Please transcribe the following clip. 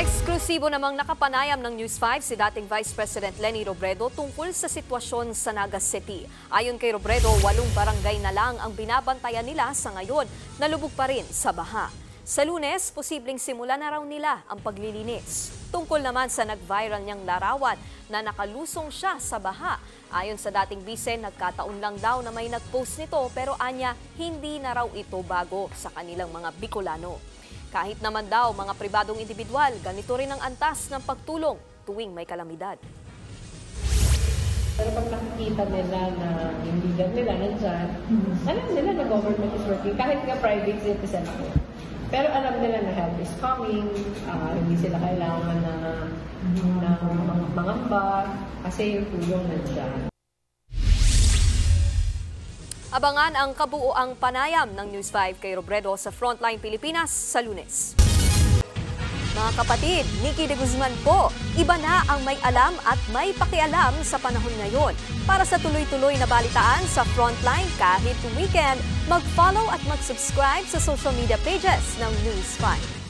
Eksklusibo namang nakapanayam ng News 5 si dating Vice President Leni Robredo tungkol sa sitwasyon sa Naga City. Ayon kay Robredo, 8 barangay na lang ang binabantayan nila sa ngayon na lubog pa rin sa baha. Sa Lunes, posibleng simula na raw nila ang paglilinis. Tungkol naman sa nag-viral niyang larawan na nakalusong siya sa baha. Ayon sa dating bise, nagkataon lang daw na may nag-post nito pero anya hindi na raw ito bago sa kanilang mga Bicolano. Kahit naman daw mga pribadong individual, ganito rin ang antas ng pagtulong tuwing may kalamidad. Pero pag nakikita nila na hindi nila nandyan, alam nila na government is working, kahit nga private citizen ako. Pero alam nila na help is coming, hindi sila kailangan na mangamba kasi yung tulong nandyan. Abangan ang kabuuang panayam ng News 5 kay Robredo sa Frontline Pilipinas sa Lunes. Mga kapatid, Nikki de Guzman po, iba na ang may alam at may pakialam sa panahon ngayon. Para sa tuloy-tuloy na balitaan sa Frontline kahit weekend, mag-follow at mag-subscribe sa social media pages ng News 5.